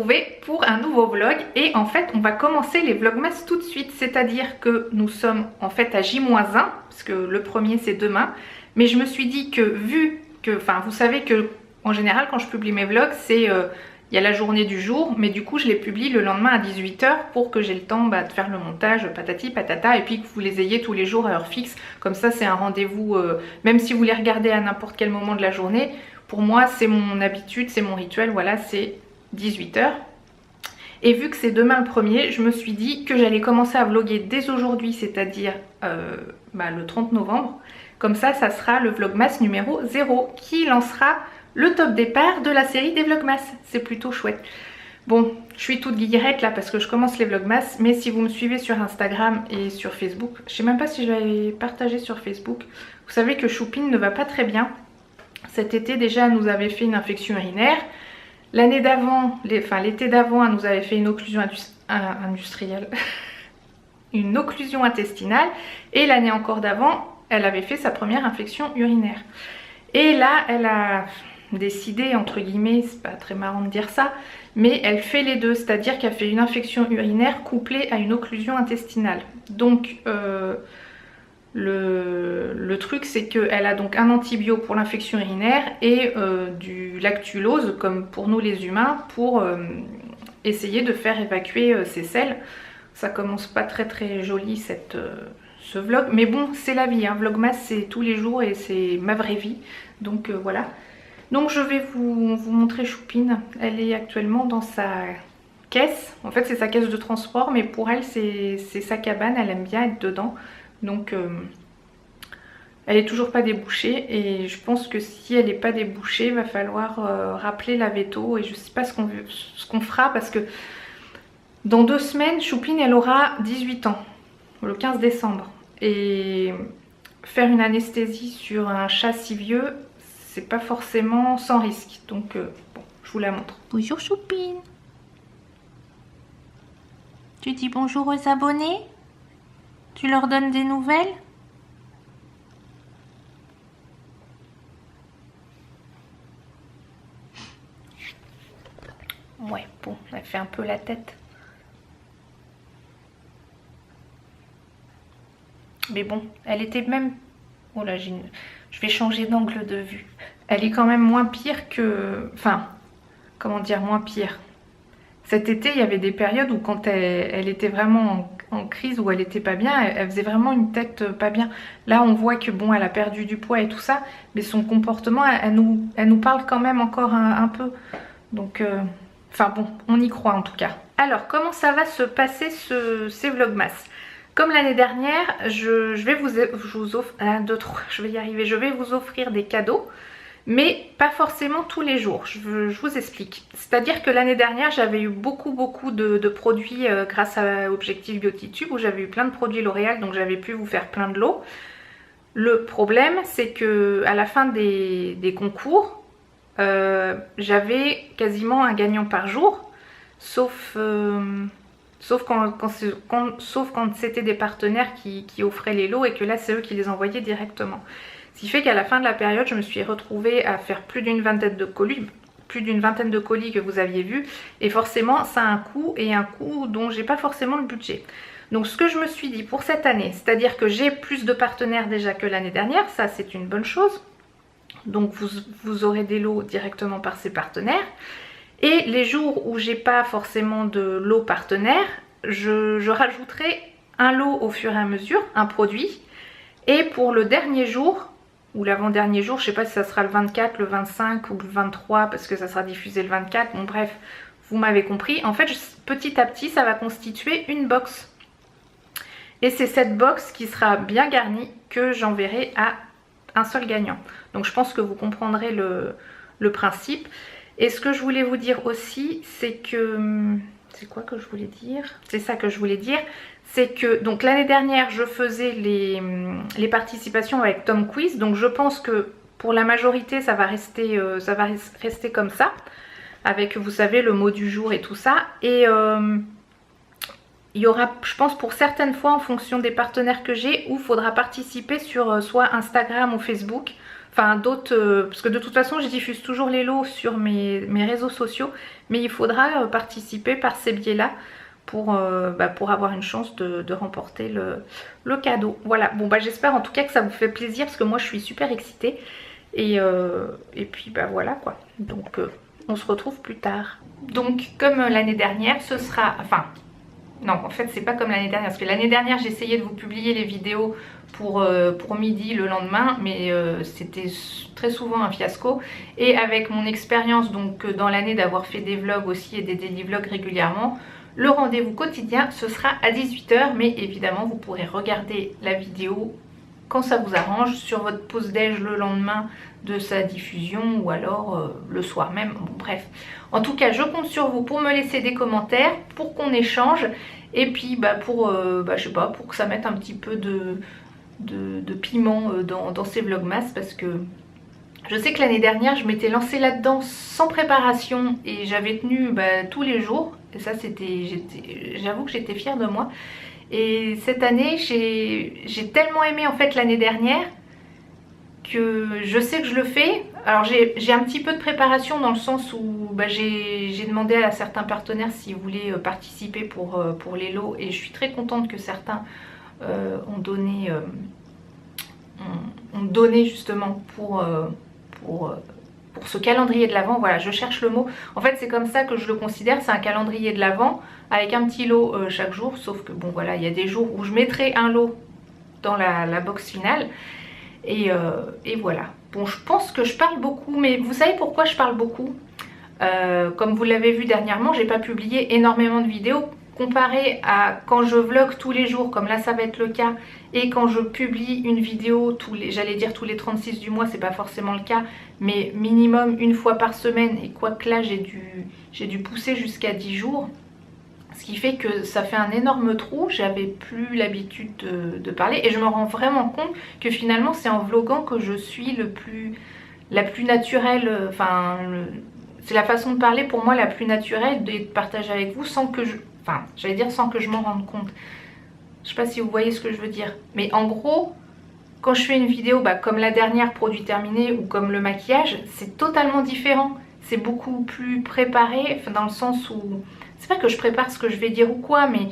retrouver pour un nouveau vlog et en fait on va commencer les vlogmas tout de suite, c'est-à-dire que nous sommes en fait à J-1 parce que le premier c'est demain, mais je me suis dit que vu que, enfin vous savez que en général quand je publie mes vlogs c'est il y a la journée du jour, mais du coup je les publie le lendemain à 18 h pour que j'ai le temps de faire le montage patati patata et puis que vous les ayez tous les jours à heure fixe, comme ça c'est un rendez-vous, même si vous les regardez à n'importe quel moment de la journée, pour moi c'est mon habitude, c'est mon rituel, voilà c'est 18 h. Et vu que c'est demain le premier, je me suis dit que j'allais commencer à vlogger dès aujourd'hui, c'est-à-dire le 30 novembre. Comme ça, ça sera le vlogmas numéro 0 qui lancera le top départ de la série des vlogmas. C'est plutôt chouette. Bon, je suis toute guillerette là parce que je commence les vlogmas, mais si vous me suivez sur Instagram et sur Facebook, je sais même pas si je l'avais partagé sur Facebook, vous savez que Choupine ne va pas très bien. Cet été déjà, elle nous avait fait une infection urinaire. L'année d'avant, l'été d'avant, elle nous avait fait une occlusion industrielle, une occlusion intestinale. Et l'année encore d'avant, elle avait fait sa première infection urinaire. Et là, elle a décidé, entre guillemets, c'est pas très marrant de dire ça, mais elle fait les deux, c'est-à-dire qu'elle fait une infection urinaire couplée à une occlusion intestinale. Donc, le truc c'est qu'elle a donc un antibio pour l'infection urinaire et du lactulose comme pour nous les humains pour essayer de faire évacuer ses selles. Ça commence pas très joli ce vlog, mais bon c'est la vie, hein. Vlogmas c'est tous les jours et c'est ma vraie vie, donc voilà. Donc je vais vous montrer Choupine. Elle est actuellement dans sa caisse, en fait c'est sa caisse de transport, mais pour elle c'est sa cabane, elle aime bien être dedans. Donc elle est toujours pas débouchée et je pense que si elle n'est pas débouchée, il va falloir rappeler la veto et je sais pas ce qu'on fera parce que dans 2 semaines, Choupine elle aura 18 ans, le 15 décembre. Et faire une anesthésie sur un chat si vieux, c'est pas forcément sans risque. Donc bon, je vous la montre. Bonjour Choupine. Tu dis bonjour aux abonnés? Tu leur donnes des nouvelles? Ouais, bon, elle fait un peu la tête. Mais bon, elle était même... Oh là, je vais changer d'angle de vue. Elle est quand même moins pire que... Enfin, comment dire, moins pire. Cet été, il y avait des périodes où quand elle était vraiment en crise, où elle était pas bien, elle faisait vraiment une tête pas bien. Là, on voit que bon, elle a perdu du poids et tout ça, mais son comportement, elle nous parle quand même encore un peu. Donc, enfin bon, on y croit en tout cas. Alors, comment ça va se passer ces vlogmas? Comme l'année dernière, je vais vous offrir... 1, 2, 3, je vais y arriver. Je vais vous offrir des cadeaux. Mais pas forcément tous les jours, je vous explique. C'est-à-dire que l'année dernière, j'avais eu beaucoup de produits grâce à Objectif Beauty Tube, où j'avais eu plein de produits L'Oréal, donc j'avais pu vous faire plein de lots. Le problème, c'est que à la fin des concours, j'avais quasiment un gagnant par jour, sauf quand c'était des partenaires qui offraient les lots et que là, c'est eux qui les envoyaient directement. Ce qui fait qu'à la fin de la période, je me suis retrouvée à faire plus d'une vingtaine de colis que vous aviez vu. Et forcément, ça a un coût et un coût dont j'ai pas forcément le budget. Donc ce que je me suis dit pour cette année, c'est-à-dire que j'ai plus de partenaires déjà que l'année dernière, ça c'est une bonne chose. Donc vous aurez des lots directement par ces partenaires. Et les jours où j'ai pas forcément de lot partenaire, je rajouterai un lot au fur et à mesure, un produit. Et pour le dernier jour, ou l'avant-dernier jour, je sais pas si ça sera le 24, le 25 ou le 23 parce que ça sera diffusé le 24, bon bref, vous m'avez compris. En fait, petit à petit, ça va constituer une box. Et c'est cette box qui sera bien garnie que j'enverrai à un seul gagnant. Donc je pense que vous comprendrez le principe. Et ce que je voulais vous dire aussi, c'est que... C'est quoi que je voulais dire? C'est ça que je voulais dire. C'est que donc l'année dernière je faisais les participations avec Tom Quiz, donc je pense que pour la majorité ça va rester comme ça, avec vous savez le mot du jour et tout ça. Et il y aura, je pense pour certaines fois en fonction des partenaires que j'ai, où il faudra participer sur soit Instagram ou Facebook. enfin d'autres, parce que de toute façon je diffuse toujours les lots sur mes réseaux sociaux, mais il faudra participer par ces biais-là pour avoir une chance de remporter le cadeau. Voilà, bon bah j'espère en tout cas que ça vous fait plaisir, parce que moi je suis super excitée. Et puis bah voilà quoi, donc on se retrouve plus tard. Donc comme l'année dernière, ce sera, enfin non en fait c'est pas comme l'année dernière, parce que l'année dernière j'essayais de vous publier les vidéos pour midi le lendemain, mais c'était très souvent un fiasco. Et avec mon expérience donc dans l'année d'avoir fait des vlogs aussi et des daily vlogs régulièrement, le rendez-vous quotidien ce sera à 18 h, mais évidemment vous pourrez regarder la vidéo quand ça vous arrange, sur votre pause déj le lendemain de sa diffusion, ou alors le soir même, bon, bref. En tout cas, je compte sur vous pour me laisser des commentaires, pour qu'on échange, et puis je sais pas, pour que ça mette un petit peu de piment dans ces vlogmas, parce que je sais que l'année dernière, je m'étais lancée là-dedans sans préparation, et j'avais tenu tous les jours, et ça j'avoue que j'étais fière de moi. Et cette année, j'ai tellement aimé en fait l'année dernière que je sais que je le fais. Alors j'ai un petit peu de préparation dans le sens où j'ai demandé à certains partenaires s'ils voulaient participer pour les lots, et je suis très contente que certains ont donné justement pour ce calendrier de l'Avent. Voilà, je cherche le mot. En fait, c'est comme ça que je le considère, c'est un calendrier de l'Avent avec un petit lot chaque jour, sauf que bon voilà, il y a des jours où je mettrai un lot dans la box finale, et voilà. Bon, je pense que je parle beaucoup, mais vous savez pourquoi je parle beaucoup? Comme vous l'avez vu dernièrement, j'ai pas publié énormément de vidéos comparé à quand je vlog tous les jours, comme là ça va être le cas, et quand je publie une vidéo j'allais dire tous les 36 du mois, c'est pas forcément le cas, mais minimum une fois par semaine, et quoique là j'ai dû pousser jusqu'à 10 jours. Ce qui fait que ça fait un énorme trou, j'avais plus l'habitude de parler, et je me rends vraiment compte que finalement c'est en vloguant que je suis la plus naturelle, c'est la façon de parler pour moi la plus naturelle, de partager avec vous sans que sans que je m'en rende compte. Je sais pas si vous voyez ce que je veux dire, mais en gros, quand je fais une vidéo comme la dernière, produit terminé, ou comme le maquillage, c'est totalement différent. C'est beaucoup plus préparé, dans le sens où c'est pas que je prépare ce que je vais dire ou quoi, mais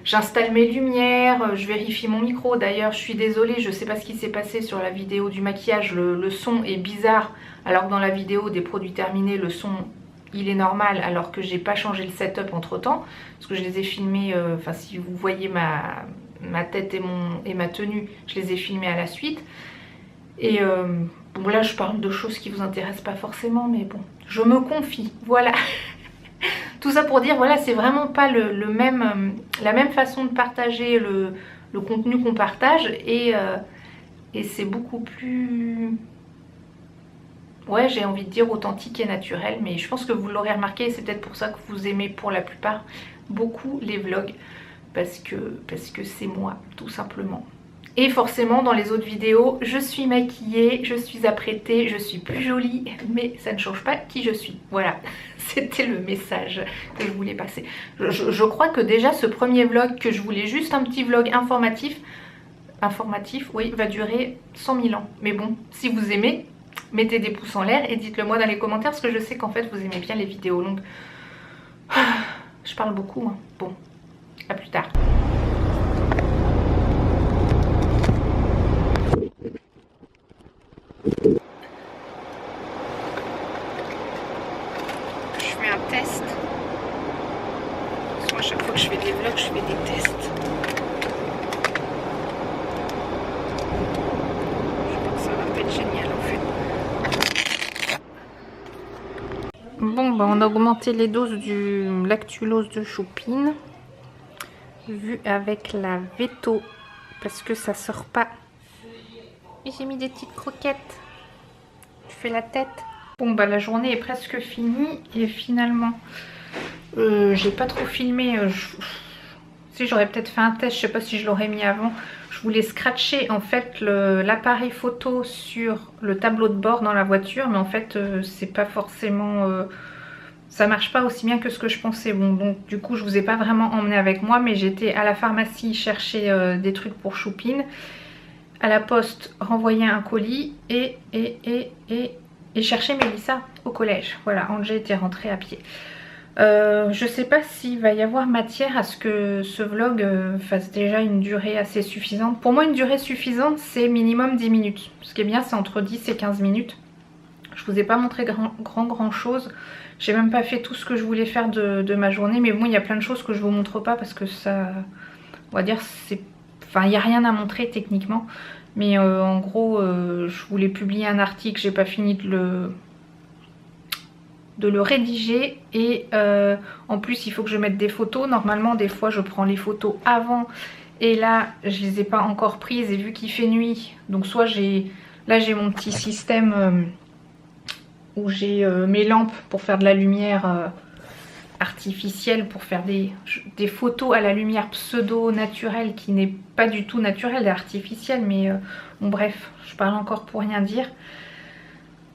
j'installe mes lumières, je vérifie mon micro. D'ailleurs, je suis désolée, je sais pas ce qui s'est passé sur la vidéo du maquillage, le son est bizarre, alors que dans la vidéo des produits terminés, le son il est normal, alors que j'ai pas changé le setup entre temps, parce que je les ai filmés, si vous voyez ma tête et ma tenue, je les ai filmés à la suite. Et bon, là je parle de choses qui vous intéressent pas forcément, mais bon, je me confie, voilà. Tout ça pour dire, voilà, c'est vraiment pas la même façon de partager le contenu qu'on partage, et c'est beaucoup plus, ouais, j'ai envie de dire authentique et naturel. Mais je pense que vous l'aurez remarqué, et c'est peut-être pour ça que vous aimez pour la plupart beaucoup les vlogs, parce que c'est moi, tout simplement. Et forcément, dans les autres vidéos, je suis maquillée, je suis apprêtée, je suis plus jolie, mais ça ne change pas qui je suis. Voilà, c'était le message que je voulais passer. Je crois que déjà ce premier vlog, que je voulais juste un petit vlog informatif, oui, va durer 100 000 ans. Mais bon, si vous aimez, mettez des pouces en l'air et dites-le moi dans les commentaires, parce que je sais qu'en fait vous aimez bien les vidéos longues. Je parle beaucoup, hein. Bon, à plus tard. Je fais un test. Parce que moi, à chaque fois que je fais des vlogs, je fais des tests. Je pense que ça va pas être génial en fait. Bon, on a augmenté les doses du lactulose de Choupine, vu avec la Veto, parce que ça sort pas. Et j'ai mis des petites croquettes. Je fais la tête. Bon, la journée est presque finie, et finalement j'ai pas trop filmé. Si, j'aurais peut-être fait un test, je sais pas si je l'aurais mis avant. Je voulais scratcher en fait l'appareil photo sur le tableau de bord dans la voiture, mais en fait c'est pas forcément, ça marche pas aussi bien que ce que je pensais. Bon, donc du coup je vous ai pas vraiment emmené avec moi, mais j'étais à la pharmacie chercher des trucs pour Choupine. à la poste renvoyer un colis et chercher Mélissa au collège. Voilà, Angé était rentrée à pied. Je sais pas s'il va y avoir matière à ce que ce vlog fasse déjà une durée assez suffisante. Pour moi, une durée suffisante, c'est minimum 10 minutes. Ce qui est bien, c'est entre 10 et 15 minutes. Je vous ai pas montré grand chose. J'ai même pas fait tout ce que je voulais faire de ma journée. Mais bon, il y a plein de choses que je vous montre pas parce que ça... On va dire, c'est... Enfin, il n'y a rien à montrer techniquement. Mais en gros, je voulais publier un article. J'ai pas fini de le rédiger. Et en plus, il faut que je mette des photos. Normalement, des fois, je prends les photos avant. Et là, je les ai pas encore prises. Et vu qu'il fait nuit, donc soit j'ai... Là, j'ai mon petit système... où j'ai mes lampes pour faire de la lumière artificielle, pour faire des photos à la lumière pseudo naturelle qui n'est pas du tout naturelle et artificielle, mais bon bref, je parle encore pour rien dire.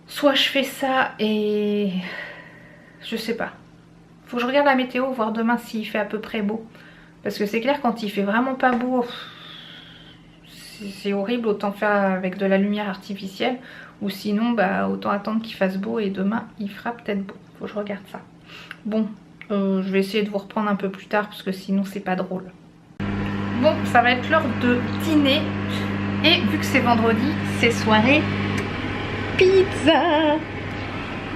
Soit je fais ça et je sais pas. Faut que je regarde la météo, voir demain s'il fait à peu près beau. Parce que c'est clair, quand il fait vraiment pas beau, c'est horrible, autant faire avec de la lumière artificielle. Ou sinon, bah, autant attendre qu'il fasse beau et demain, il fera peut-être beau. Faut que je regarde ça. Bon, je vais essayer de vous reprendre un peu plus tard parce que sinon, c'est pas drôle. Bon, ça va être l'heure de dîner. Et vu que c'est vendredi, c'est soirée pizza.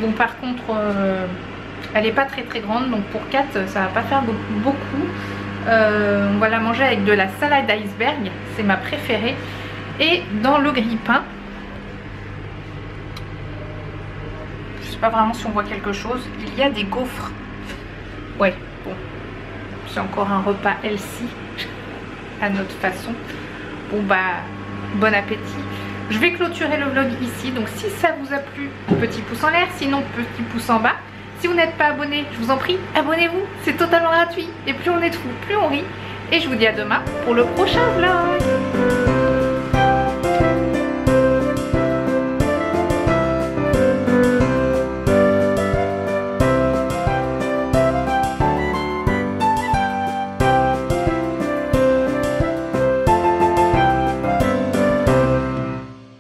Bon, par contre, elle est pas très grande. Donc pour 4, ça va pas faire beaucoup. On va la manger avec de la salade iceberg. C'est ma préférée. Et dans le grille-pain, je sais pas vraiment si on voit quelque chose, il y a des gaufres. Ouais, bon, c'est encore un repas healthy à notre façon. Bon bah, bon appétit. Je vais clôturer le vlog ici, donc si ça vous a plu, petit pouce en l'air, sinon petit pouce en bas. Si vous n'êtes pas abonné, je vous en prie, abonnez-vous, c'est totalement gratuit. Et plus on est de fous, plus on rit. Et je vous dis à demain pour le prochain vlog.